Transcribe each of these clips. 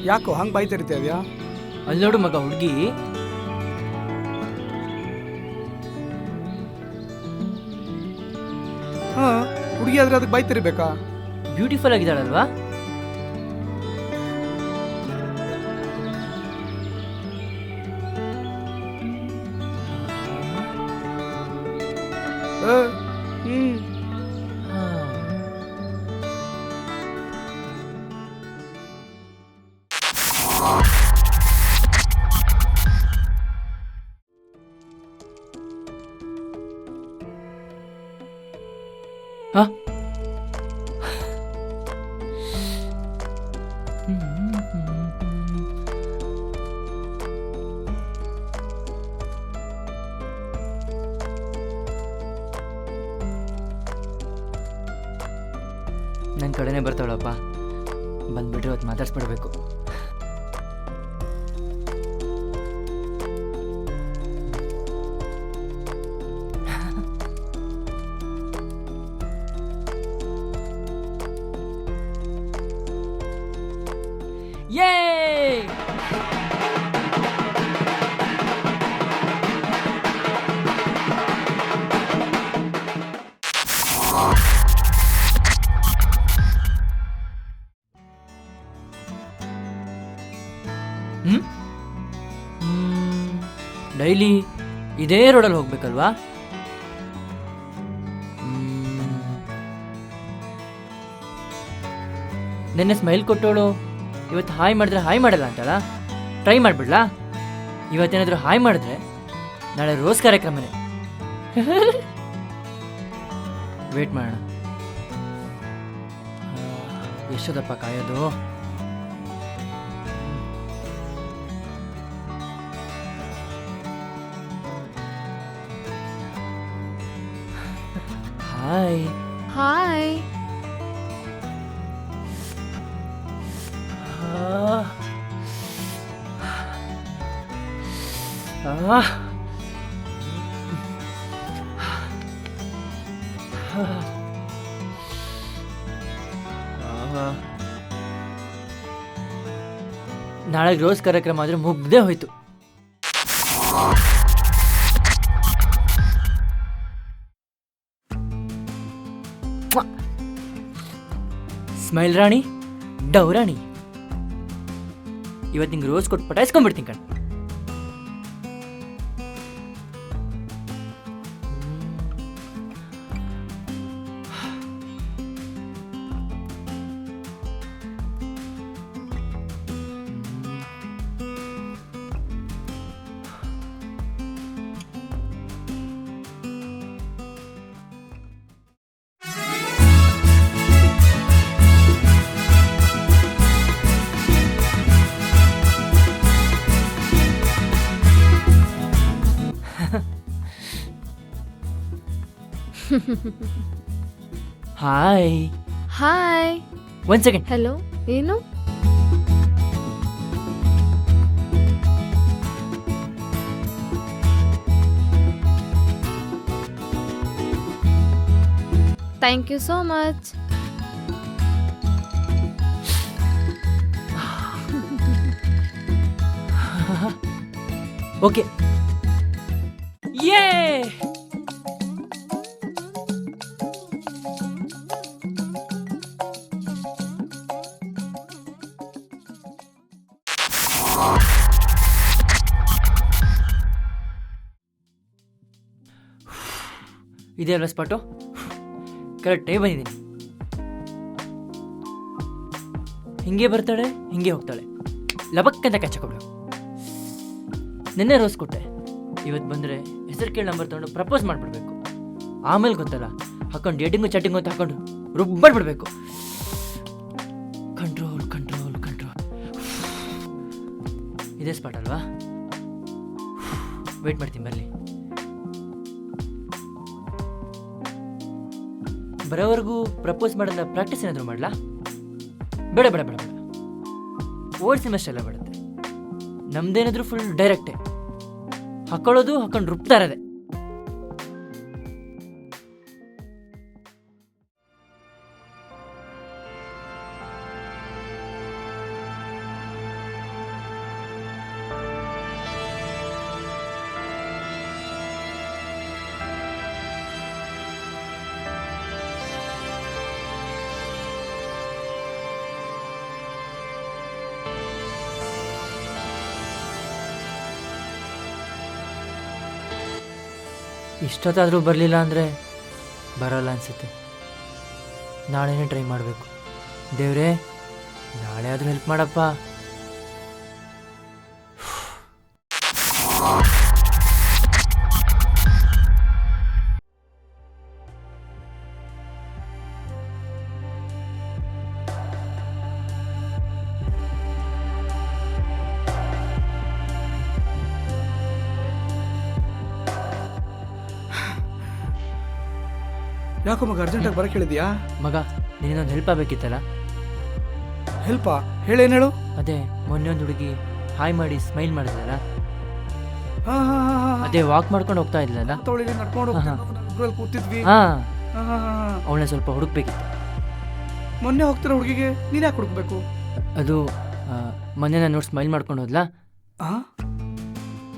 ಯಾಕೋ ಹಂಗೆ ಬೈತಿರ್ತೀಯ ಅದ್ಯಾ? ಅಲ್ಲಿ ನೋಡು ಮಗ ಹುಡುಗಿ. ಹಾಂ, ಹುಡುಗಿ ಆದ್ರೆ ಅದಕ್ಕೆ ಬೈತಿರ್ಬೇಕಾ? ಬ್ಯೂಟಿಫುಲ್ ಆಗಿದ್ದಾಳಲ್ವಾ? ನನ್ನ ಕಡೆನೇ ಬರ್ತಾವಳಪ್ಪ. ಬಂದ್ಬಿಟ್ರೆ ಅವತ್ತು ಮಾತಾಡ್ಸ್ಬಿಡ್ಬೇಕು. ಯೇ ಡೈಲಿ ಇದೇ ರೋಡಲ್ಲಿ ಹೋಗ್ಬೇಕಲ್ವಾ? ನೆನ್ನೆ ಸ್ಮೈಲ್ ಕೊಟ್ಟೋಳು ಇವತ್ತು ಹಾಯ್ ಮಾಡಿದ್ರೆ ಹಾಯ್ ಮಾಡಲ್ಲ ಅಂತಲ್ಲ. ಟ್ರೈ ಮಾಡಿಬಿಡ್ಲಾ? ಇವತ್ತೇನಾದರೂ ಹಾಯ್ ಮಾಡಿದ್ರೆ ನಾಳೆ ರೋಸ್ ಕಾರ್ಯಕ್ರಮನೇ. ವೇಟ್ ಮಾಡೋಣ. ಎಷ್ಟೊತ್ತಪ್ಪ ಕಾಯೋದು? ಹಾಯ್. ಹಾಯ್. ನಾಳೆ ರೋಸ್ ಕಾರ್ಯಕ್ರಮ ಆದ್ರೆ ಮುಗ್ದೇ ಹೋಯ್ತು. ಸ್ಮೈಲ್ ರಾಣಿ, ಡೌರಾಣಿ, ಇವತ್ತು ನಿಂಗೆ ರೋಸ್ ಕೊಟ್ಟು ಪಟಾಯಿಸ್ಕೊಂಡ್ಬಿಡ್ತೀನಿ ಕಣ್. ಹಾಯ್. ಹಾಯ್. ಒಂದ್ ಸೆಕೆಂಡ್. ಹಲೋ. ಏನು? Thank you so much. Okay. ಯೇ ಇದೇ ಅಲ್ಲ ಸ್ಪಾಟು. ಕರೆಕ್ಟೇ ಬಂದಿದ್ದೀನಿ. ಹಿಂಗೆ ಬರ್ತಾಳೆ, ಹಿಂಗೆ ಹೋಗ್ತಾಳೆ. ಲಬಕ್ಕಂತ ಕಚ್ಚಕೊಬ್ಳು. ನಿನ್ನೆ ರೋಸ್ ಕೊಟ್ಟೆ, ಇವತ್ತು ಬಂದರೆ ಹೆಸರು ಕೇಳಿ ನಂಬರ್ ತೊಗೊಂಡು ಪ್ರಪೋಸ್ ಮಾಡಿಬಿಡ್ಬೇಕು. ಆಮೇಲೆ ಗೊತ್ತಲ್ಲ, ಹಾಕೊಂಡು ಡೇಟಿಂಗು ಚಾಟಿಂಗು ಅಂತ ಹಾಕೊಂಡು ರುಬ್ಬಡ್ಬಿಡ್ಬೇಕು. Control control control. ಇದೇ ಸ್ಪಾಟ್ ಅಲ್ವಾ? ವೇಟ್ ಮಾಡ್ತೀನಿ, ಬರಲಿ. ಬರೋವರೆಗೂ ಪ್ರಪೋಸ್ ಮಾಡೋದ ಪ್ರಾಕ್ಟೀಸ್ ಏನಾದರೂ ಮಾಡಲಾ? ಬೇಡ ಬೇಡ ಬೇಡ ಬೇಡ. ಓಲ್ಡ್ ಸೆಮೆಸ್ಟರ್ ಎಲ್ಲ ಬಿಡುತ್ತೆ. ನಮ್ದೇನಾದರೂ ಫುಲ್ ಡೈರೆಕ್ಟೇ. ಹಾಕೊಳ್ಳೋದು, ಹಾಕೊಂಡು ರುಬ್ತಾ ಇರೋದೆ. ಇಷ್ಟೊತ್ತಾದರೂ ಬರಲಿಲ್ಲ ಅಂದರೆ ಬರೋಲ್ಲ ಅನಿಸುತ್ತೆ. ನಾಳೆನೇ ಟ್ರೈ ಮಾಡಬೇಕು. ದೇವ್ರೇ, ನಾಳೆ ಆದರೂ ಹೆಲ್ಪ್ ಮಾಡಪ್ಪ. ಯಾಕೋ ಮಗ ಅರ್ಜೆಂಟಾಗಿ ಬರಕ್ಕೆ ಹೇಳಿದ್ಯಾ? ಮಗ, ನೀನೊಂದು ಹೆಲ್ಪ್ ಆಗಬೇಕಿತ್ತಲ್ಲ. ಹೆಲ್ಪಾ? ಹೇಳೇನು ಹೇಳು. ಅದೇ ಮೊನ್ನೆ ಒಂದು ಹುಡುಗಿ ಹಾಯ್ ಮಾಡಿ ಸ್ಮೈಲ್ ಮಾಡಿದ್ಲಲ್ಲ, ಹಾ ಹಾ ಹಾ ಹಾ ಅದೇ ವಾಕ್ ಮಾಡ್ಕೊಂಡು ಹೋಗ್ತಾ ಇದ್ಲಲ್ಲ. ತಗೊಳ್ಳಿ ನಡ್ಕೊಂಡು ಹಾ, ಇಬ್ರಲ್ಲಿ ಕೂತಿದ್ವಿ. ಹಾಂ, ಹಾ ಹಾ ಹಾ ಹಾ. ಅವಳನ್ನ ಸ್ವಲ್ಪ ಹುಡುಕ್ಬೇಕಿತ್ತು. ಮೊನ್ನೆ ಹೋಗ್ತಿರೋ ಹುಡುಗಿಗೆ ನೀನ್ ಯಾಕೆ ಹುಡುಕ್ಬೇಕು? ಅದು ಮೊನ್ನೆ ನಾನು ನೋಡಿ ಸ್ಮೈಲ್ ಮಾಡ್ಕೊಂಡು ಹೋದ್ಲಾ. ಆ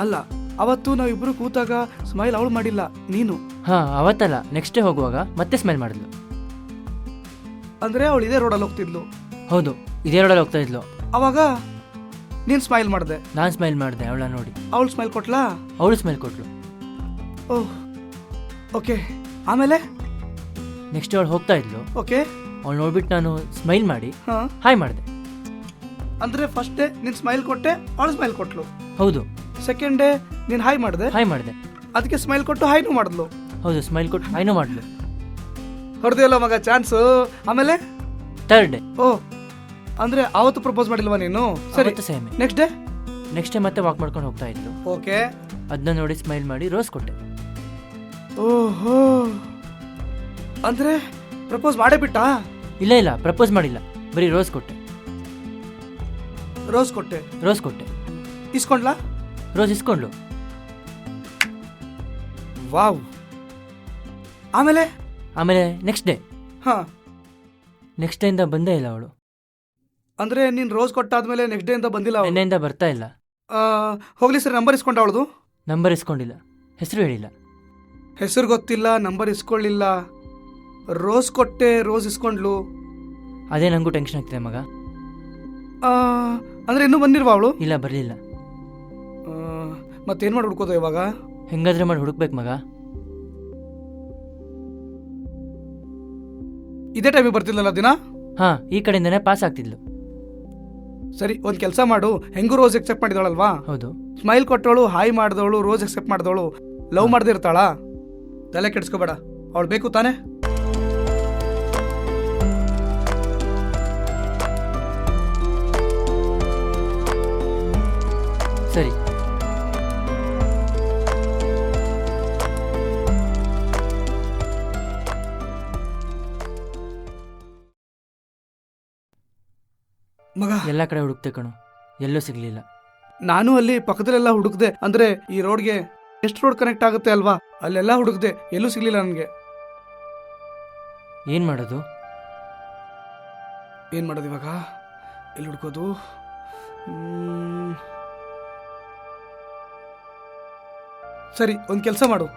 ಅಲ್ಲ, ಅವತ್ತು ನಾವಿಬ್ರು ಕೂತಾಗ ಸ್ಮೈಲ್ ಅವಳು ಮಾಡಿಲ್ಲ, ನೀನು. ಹಾಂ, ಅವತ್ತಲ್ಲ, ನೆಕ್ಸ್ಟ್ ಡೇ ಹೋಗುವಾಗ ಮತ್ತೆ ಸ್ಮೈಲ್ ಮಾಡಿದ್ಲು. ಅಂದ್ರೆ ಅವಳು ಇದೇ ರೋಡಲ್ಲಿ ಹೋಗ್ತಿದ್ಲು. ಹೌದು, ಇದೇ ರೋಡಲ್ಲಿ ಹೋಗ್ತಾ ಇದ್ಲು. ಅವಾಗ ನೀನ್ ಸ್ಮೈಲ್ ಮಾಡಿದೆ, ನಾನು ಸ್ಮೈಲ್ ಮಾಡಿದೆ ಅವಳ ನೋಡಿ. ಅವಳು ಸ್ಮೈಲ್ ಕೊಟ್ಲಾ? ಅವಳು ಸ್ಮೈಲ್ ಕೊಟ್ಲು. ಓಹ್, ಓಕೆ. ಆಮೇಲೆ ನೆಕ್ಸ್ಟ್ ಅವಳು ಹೋಗ್ತಾ ಇದ್ಲು. ಓಕೆ. ಅವಳು ನೋಡ್ಬಿಟ್ಟು ನಾನು ಸ್ಮೈಲ್ ಮಾಡಿ ಹಾ, ಹಾಯ್ ಮಾಡಿದೆ. ಅಂದ್ರೆ ಫಸ್ಟ್ ಡೇ ನೀನ್ ಸ್ಮೈಲ್ ಕೊಟ್ಟೆ, ಅವಳು ಸ್ಮೈಲ್ ಕೊಟ್ಲು. ಹೌದು, ಸೆಕೆಂಡ್ ಡೇ ನೀನ್ ಹಾಯ್ ಮಾಡಿದೆ, ಹಾಯ್ ಮಾಡಿದೆ. ಅದಕ್ಕೆ ಸ್ಮೈಲ್ ಕೊಟ್ಟು ಹಾಯ್ನು ಮಾಡಿದ್ಲು. ಹೌದು, ಸ್ಮೈಲ್ ಕೊಟ್ಟು ಹಾಯ್ನೂ ಮಾಡಿದ್ಲು. ಹೊಡೆದಿಲ್ಲ ಮಗ ಚಾನ್ಸು. ಆಮೇಲೆ ಥರ್ಡ್ ಡೇ. ಓ, ಅಂದ್ರೆ ಅವತ್ತು ಪ್ರಪೋಸ್ ಮಾಡಿಲ್ವಾ ನೀನು? ಸರಿ, same. Next day? Next day ಮತ್ತೆ ವಾಕ್ ಮಾಡ್ಕೊಂಡು ಹೋಗ್ತಾ ಇದ್ಲು. ಓಕೆ. ಅದನ್ನ ನೋಡಿ ಸ್ಮೈಲ್ ಮಾಡಿ ರೋಸ್ ಕೊಟ್ಟೆ. ಓಹೋ, ಅಂದ್ರೆ ಪ್ರಪೋಸ್ ಮಾಡೇ ಬಿಟ್ಟಾ? ಇಲ್ಲ ಇಲ್ಲ, ಪ್ರಪೋಸ್ ಮಾಡಿಲ್ಲ, ಬರೀ ರೋಸ್ ಕೊಟ್ಟೆ. ರೋಸ್ ಕೊಟ್ಟೆ? ರೋಸ್ ಕೊಟ್ಟೆ. ಇಸ್ಕೊಂಡ್ಲಾ? ರೋಸ್ ಇಸ್ಕೊಂಡ್ಲು. ವಾವ್. ಆಮೇಲೆ? ಆಮೇಲೆ ನೆಕ್ಸ್ಟ್ ಡೇ. ಹಾ, ನೆಕ್ಸ್ಟ್ ಡೇಯಿಂದ ಬಂದೇ ಇಲ್ಲ ಅವಳು. ಅಂದ್ರೆ ನೀನ್ ರೋಸ್ ಕೊಟ್ಟಾದ್ಮೇಲೆ ನೆಕ್ಸ್ಟ್ ಡೇ ಅಂತ ಬಂದಿಲ್ಲ ಅವಳು? ನಿನ್ನೆಯಿಂದ ಬರ್ತಾ ಇಲ್ಲ. ಹೋಗ್ಲಿ ಸರ್, ನಂಬರ್ ಇಸ್ಕೊಂಡ ಅವಳದು? ನಂಬರ್ ಇಸ್ಕೊಂಡಿಲ್ಲ, ಹೆಸರು ಹೇಳಿಲ್ಲ. ಹೆಸರು ಗೊತ್ತಿಲ್ಲ, ನಂಬರ್ ಇಸ್ಕೊಳ್ಳಿಲ್ಲ, ರೋಸ್ ಕೊಟ್ಟೆ, ರೋಸ್ ಇಸ್ಕೊಂಡ್ಲು. ಅದೇ ನನಗೂ ಟೆನ್ಷನ್ ಆಗ್ತಿದೆ ಮಗ. ಅಂದ್ರೆ ಇನ್ನೂ ಬಂದಿಲ್ವಾ ಅವಳು? ಇಲ್ಲ, ಬರಲಿಲ್ಲ. ಮತ್ತೇನ್ ಮಾಡಿ ಹುಡ್ಕೋದು ಇವಾಗ? ಹೆಂಗಾದ್ರೆ ಮಾಡಿ ಹುಡುಕ್ಬೇಕು ಮಗ. ಇದೇ ಟೈಮಿಗೆ ಬರ್ತಿಲ್ಲಲ್ಲ ದಿನ? ಹಾ, ಈ ಕಡೆಯಿಂದನೇ ಪಾಸ್ ಆಗ್ತಿದ್ಲು. ಸರಿ, ಒಂದ್ ಕೆಲಸ ಮಾಡು. ಹೆಂಗೂ ರೋಸ್ ಎಕ್ಸೆಪ್ಟ್ ಮಾಡಿದವಳಲ್ವಾ? ಹೌದು. ಸ್ಮೈಲ್ ಕೊಟ್ಟವಳು, ಹಾಯ್ ಮಾಡಿದವಳು, ರೋಸ್ ಎಕ್ಸೆಪ್ಟ್ ಮಾಡಿದವಳು ಲವ್ ಮಾಡದೇ ಇರ್ತಾಳ? ತಲೆ ಕೆಡಿಸ್ಕೋಬೇಡ, ಅವಳು ಬೇಕು ತಾನೆ? ಸರಿ. ಮಗ, ಎಲ್ಲ ಕಡೆ ಹುಡುಕ್ತೆ ಕಣು, ಎಲ್ಲೂ ಸಿಗ್ಲಿಲ್ಲ. ನಾನು ಅಲ್ಲಿ ಪಕ್ಕದಲ್ಲೆಲ್ಲ ಹುಡುಕ್ದೆ. ಅಂದ್ರೆ ಈ ರೋಡ್ಗೆ ಎಷ್ಟು ರೋಡ್ ಕನೆಕ್ಟ್ ಆಗುತ್ತೆ ಅಲ್ವಾ, ಅಲ್ಲೆಲ್ಲ ಹುಡುಕ್ದೆ, ಎಲ್ಲೂ ಸಿಗ್ಲಿಲ್ಲ ನನಗೆ. ಏನ್ ಮಾಡೋದು? ಏನ್ ಮಾಡೋದು ಇವಾಗ? ಎಲ್ಲಿ ಹುಡ್ಕೋದು? ಸರಿ, ಒಂದ್ ಕೆಲಸ ಮಾಡು.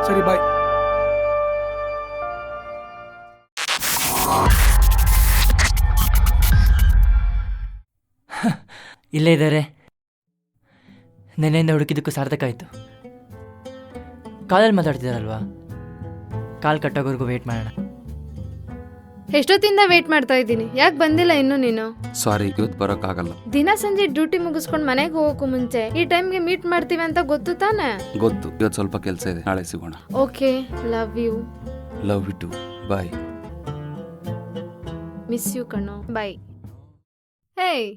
ಸರಿ, ಬಾಯ್. ಇಲ್ಲೇ ಇದ್ದಾರೆ. ನೆನ್ನೆಯಿಂದ ಹುಡುಕಿದ್ದಕ್ಕೂ ಸಾರ್ಥಕ ಆಯಿತು. ಕಾಲಲ್ಲಿ ಮಾತಾಡ್ತಿದ್ದಾರಲ್ವಾ, ಕಾಲ್ ಕಟ್ಟೋವರೆಗೂ ವೇಟ್ ಮಾಡೋಣ. ಎಷ್ಟೊತ್ತಿಂದ ವೇಟ್ ಮಾಡ್ತಾ ಇದ್ದೀನಿ, ಯಾಕೆ ಬಂದಿಲ್ಲ ಇನ್ನು ನೀನು? ಸಾರಿ, ಇವತ್ತು ಬರೋಕ್ಕಾಗಲ್ಲ. ದಿನ ಸಂಜೆ ಡ್ಯೂಟಿ ಮುಗಿಸ್ಕೊಂಡು ಮನೆಗೆ ಹೋಗೋಕ್ಕೂ ಮುಂಚೆ ಈ ಟೈಮ್ಗೆ ಮೀಟ್ ಮಾಡ್ತೀವಿ ಅಂತ ಗೊತ್ತು ತಾನೆ? ಗೊತ್ತು. ಇವತ್ತು ಸ್ವಲ್ಪ ಕೆಲಸ ಇದೆ, ನಾಳೆ ಸಿಗೋಣ. Okay, love you. Love you too. Bye. Miss you ಕಣೋ. ಬಾಯ್. ಹೇಯ್,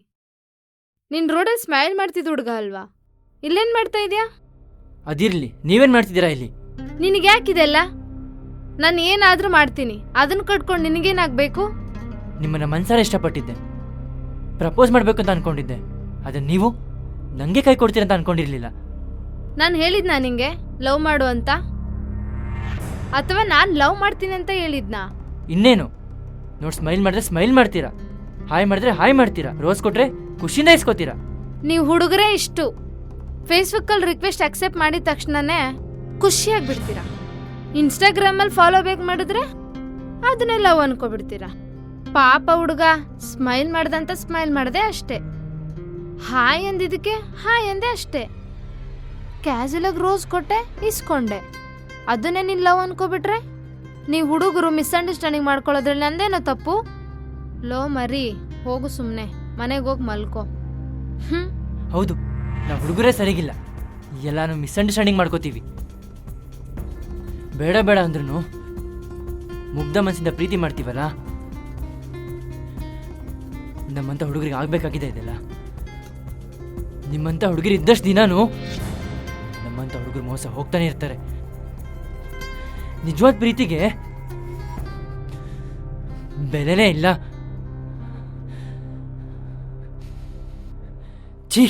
ನೀನ್ ರೋಡಲ್ಲಿ ಸ್ಮೈಲ್ ಮಾಡ್ತಿದ್ದ ಹುಡುಗ ಅಲ್ವಾ? ಇಲ್ಲೇನ್ ಮಾಡ್ತಾ ಇದೀಯಾ? ಅದಿರ್ಲಿ, ನೀವೇನ್ ಮಾಡ್ತಿದ್ದೀರಾ ಇಲ್ಲಿ? ನಿನಗೆ ಯಾಕಿದೆಲ್ಲ? ನಾನು ಏನಾದ್ರೂ ಮಾಡ್ತೀನಿ, ಅದನ್ನ ಕಟ್ಕೊಂಡು ನಿನಗೇನಾಗಬೇಕು? ನಿಮ್ಮನ್ನ ಮನ್ಸಾರ ಇಷ್ಟಪಟ್ಟಿದ್ದೆ, ಪ್ರಪೋಸ್ ಮಾಡ್ಬೇಕು ಅಂತ ಅನ್ಕೊಂಡಿದ್ದೆ. ಅದನ್ನ ನೀವು ನಂಗೆ ಕೈ ಕೊಡ್ತೀರ ಅಂತ ಅನ್ಕೊಂಡಿರ್ಲಿಲ್ಲ. ನಾನು ಹೇಳಿದ್ನಾ ನಿಂಗೆ ಲವ್ ಮಾಡು ಅಂತ? ಅಥವಾ ನಾನು ಲವ್ ಮಾಡ್ತೀನಿ ಅಂತ ಹೇಳಿದ್ನಾ? ಇನ್ನೇನು ನೋಡಿ, ಸ್ಮೈಲ್ ಮಾಡಿದ್ರೆ ಸ್ಮೈಲ್ ಮಾಡ್ತೀರಾ, ಹಾಯ್ ಮಾಡಿದ್ರೆ ಹಾಯ್ ಮಾಡ್ತೀರಾ, ರೋಸ್ ಕೊಟ್ರೆ ಖುಷಿಯಿಂದ ಇಸ್ಕೋತೀರಾ. ನೀವು ಹುಡುಗರೇ ಇಷ್ಟು. ಫೇಸ್ಬುಕ್ಕಲ್ಲಿ ರಿಕ್ವೆಸ್ಟ್ ಅಕ್ಸೆಪ್ಟ್ ಮಾಡಿದ ತಕ್ಷಣನೇ ಖುಷಿಯಾಗಿ ಬಿಡ್ತೀರಾ. ಇನ್ಸ್ಟಾಗ್ರಾಮಲ್ಲಿ ಫಾಲೋ ಬ್ಯಾಕ್ ಮಾಡಿದ್ರೆ ಅದನ್ನೇ ಲವ್ ಅನ್ಕೋಬಿಡ್ತೀರಾ. ಪಾಪ ಹುಡುಗ ಸ್ಮೈಲ್ ಮಾಡ್ದಂತ ಸ್ಮೈಲ್ ಮಾಡದೆ ಅಷ್ಟೇ, ಹಾಯ್ ಅಂದಿದ್ದಕ್ಕೆ ಹಾಯ್ ಅಂದೆ ಅಷ್ಟೇ. ಕ್ಯಾಜುಲಾಗಿ ರೋಸ್ ಕೊಟ್ಟೆ, ಇಸ್ಕೊಂಡೆ, ಅದನ್ನೇ ನೀನು ಲವ್ ಅನ್ಕೋಬಿಟ್ರೆ ನೀವು ಹುಡುಗರು ಮಿಸ್ಅಂಡರ್ಸ್ಟ್ಯಾಂಡಿಂಗ್ ಮಾಡ್ಕೊಳ್ಳೋದ್ರಲ್ಲಿ ನಂದೇನೋ ತಪ್ಪು? ಲೋ ಮರಿ, ಹೋಗು ಸುಮ್ಮನೆ ಮನೆಗೆ ಹೋಗಿ ಮಲ್ಕೋ. ಹೌದು, ನಾವು ಹುಡುಗರೇ ಸರಿಗಿಲ್ಲ, ಎಲ್ಲಾನು ಮಿಸ್ಅಂಡರ್ಸ್ಟ್ಯಾಂಡಿಂಗ್ ಮಾಡ್ಕೋತೀವಿ. ಬೇಡ ಬೇಡ ಅಂದ್ರೂ ಮುಗ್ಧ ಮನಸ್ಸಿಂದ ಪ್ರೀತಿ ಮಾಡ್ತೀವಲ್ಲ, ನಮ್ಮಂಥ ಹುಡುಗರಿಗೆ ಆಗಬೇಕಾಗಿದೆ ಇದೆಲ್ಲ. ನಿಮ್ಮಂಥ ಹುಡುಗರು ಇದ್ದಷ್ಟು ದಿನಾನು ನಮ್ಮಂಥ ಹುಡುಗರು ಮೋಸ ಹೋಗ್ತಾನೆ ಇರ್ತಾರೆ. ನಿಜವಾದ ಪ್ರೀತಿಗೆ ಬೆಲೆನೇ ಇಲ್ಲ. ಛೀ.